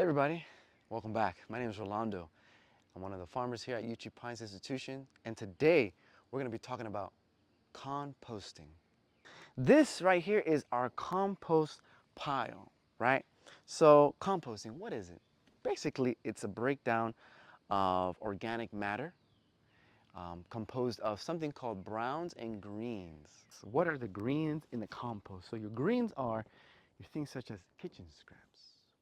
Hey everybody, welcome back. My name is Rolando. I'm one of the farmers here at Uchee Pines Institution, and today we're going to be talking about composting. This right here is our compost pile, right? So composting, what is it? Basically, it's a breakdown of organic matter composed of something called browns and greens. So what are the greens in the compost? So your greens are your things such as kitchen scraps,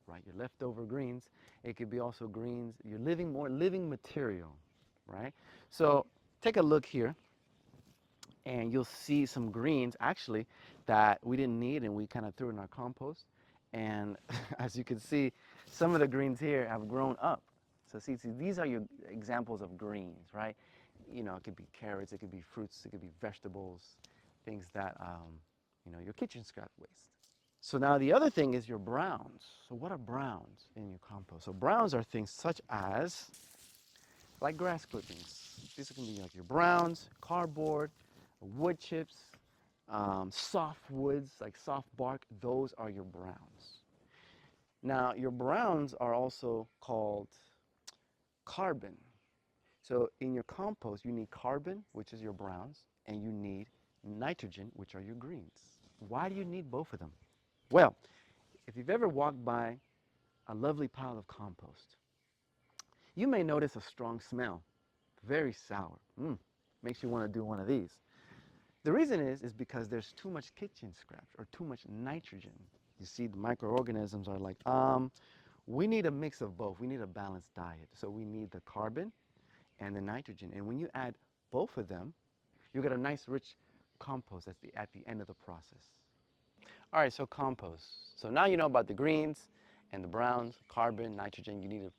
right? Your leftover greens. It could be also greens, your more living material, right? So take a look here and you'll see some greens actually that we didn't need and we kind of threw in our compost. And as you can see, some of the greens here have grown up. So see, these are your examples of greens, right? You know, it could be carrots, it could be fruits, it could be vegetables, things that, your kitchen scrap waste. So now the other thing is your browns. So what are browns in your compost? So browns are things such as like grass clippings. These can be like your browns, cardboard, wood chips, soft woods, like soft bark. Those are your browns. Now your browns are also called carbon. So in your compost, you need carbon, which is your browns, and you need nitrogen, which are your greens. Why do you need both of them? Well, if you've ever walked by a lovely pile of compost, you may notice a strong smell, very sour. Makes you want to do one of these. The reason is because there's too much kitchen scraps or too much nitrogen. You see, the microorganisms are like, we need a mix of both. We need a balanced diet. So we need the carbon and the nitrogen. And when you add both of them, you get a nice rich compost at the end of the process. All right, so compost. So now you know about the greens and the browns, carbon, nitrogen. You need a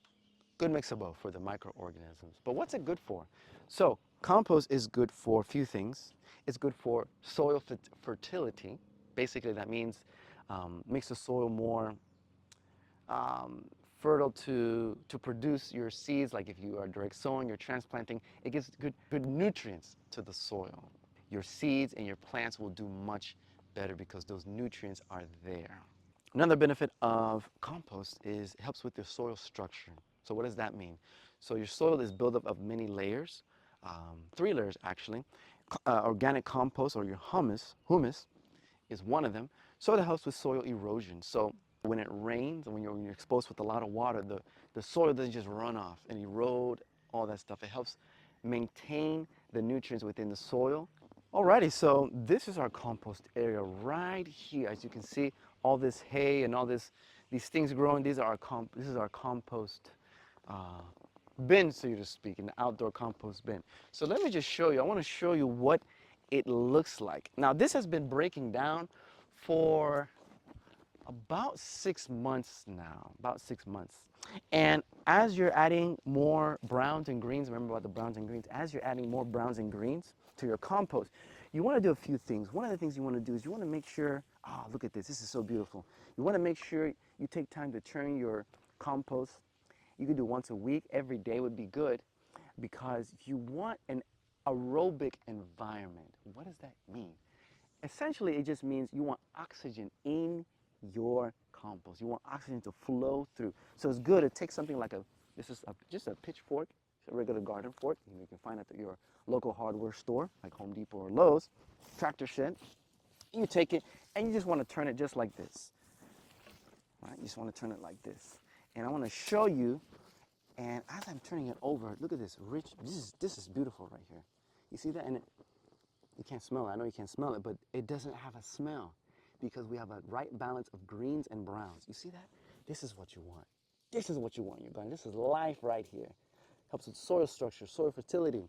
good mix of both for the microorganisms. But what's it good for? So compost is good for a few things. It's good for soil fertility. Basically, that means makes the soil more fertile to produce your seeds. Like if you are direct sowing, you're transplanting, it gives good nutrients to the soil. Your seeds and your plants will do much better because those nutrients are there. Another benefit of compost is it helps with your soil structure. So what does that mean? So your soil is built up of many layers, 3 layers actually. Organic compost or your humus is one of them. So that helps with soil erosion. So when it rains and when you're exposed with a lot of water, the soil doesn't just run off and erode all that stuff. It helps maintain the nutrients within the soil. Alrighty, so this is our compost area right here. As you can see, all this hay and all these things growing. This is our compost bin, so to speak, an outdoor compost bin. So let me just show you. I want to show you what it looks like. Now this has been breaking down for about 6 months now, about 6 months. And as you're adding more browns and greens, remember about the browns and greens, as you're adding more browns and greens to your compost, you want to do a few things. One of the things you want to do is you want to make sure, look at this, this is so beautiful. You want to make sure you take time to turn your compost. You can do once a week, every day would be good because you want an aerobic environment. What does that mean? Essentially, it just means you want oxygen in your compost. You want oxygen to flow through. So it's good to take something like just a pitchfork, a regular garden fork. You can find it at your local hardware store, like Home Depot or Lowe's, tractor shed. You take it and you just want to turn it just like this. Right? You just want to turn it like this. And I want to show you. And as I'm turning it over, look at this rich. This is beautiful right here. You see that? And you can't smell it. I know you can't smell it, but it doesn't have a smell because we have a right balance of greens and browns. You see that? This is what you want. This is what you want in your garden. This is life right here. Helps with soil structure, soil fertility,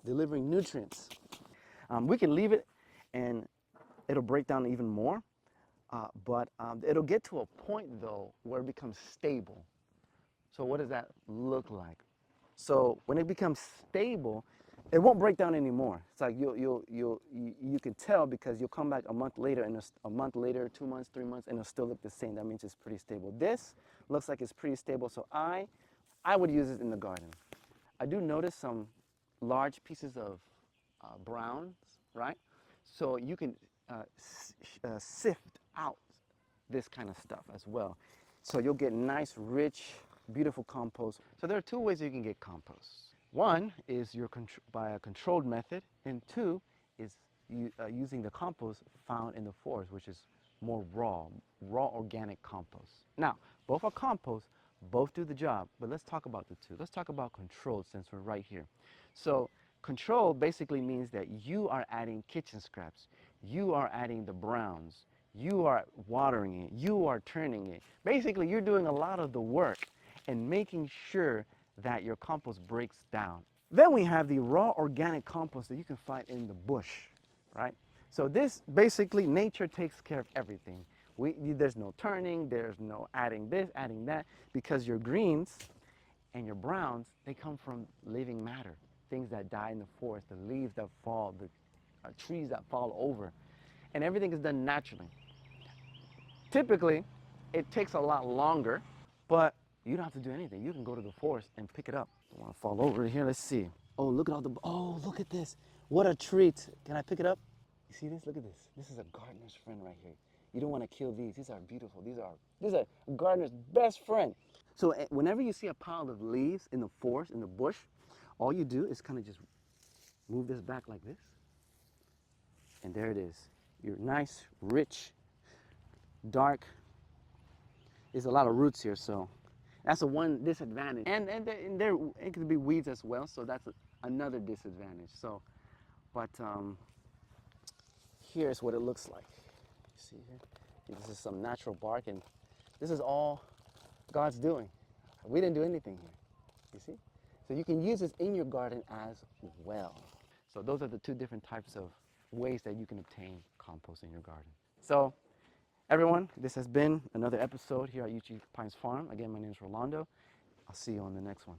delivering nutrients. We can leave it and it'll break down even more, but it'll get to a point though where it becomes stable. So what does that look like? So when it becomes stable, it won't break down anymore. It's like you can tell because you'll come back a month later, and a month later, 2 months, 3 months, and it'll still look the same. That means it's pretty stable. This looks like it's pretty stable, so I would use it in the garden. I do notice some large pieces of browns, right? So you can sift out this kind of stuff as well. So you'll get nice, rich, beautiful compost. So there are two ways you can get compost. One is by a controlled method, and two is using the compost found in the forest, which is more raw organic compost. Now, both are compost, both do the job, but let's talk about the two. Let's talk about controlled since we're right here. So controlled basically means that you are adding kitchen scraps, you are adding the browns, you are watering it, you are turning it. Basically, you're doing a lot of the work and making sure that your compost breaks down. Then we have the raw organic compost that you can find in the bush, right? So this basically, nature takes care of everything. There's no turning, there's no adding this, adding that, because your greens and your browns, they come from living matter, things that die in the forest, the leaves that fall, the trees that fall over, and everything is done naturally. Typically, it takes a lot longer, but you don't have to do anything. You can go to the forest and pick it up. I want to fall over here. Let's see. Oh, look at look at this. What a treat. Can I pick it up? You see this? Look at this. This is a gardener's friend right here. You don't want to kill these. These are beautiful. These are a gardener's best friend. So whenever you see a pile of leaves in the forest, in the bush, all you do is kind of just move this back like this. And there it is. Your nice, rich, dark. There's a lot of roots here, so that's one disadvantage. And there it could be weeds as well, so that's another disadvantage. So, but here's what it looks like. See here? This is some natural bark, and this is all God's doing. We didn't do anything here. You see? So you can use this in your garden as well. So those are the two different types of ways that you can obtain compost in your garden. So everyone, this has been another episode here at Uchee Pines Farm. Again, my name is Rolando. I'll see you on the next one.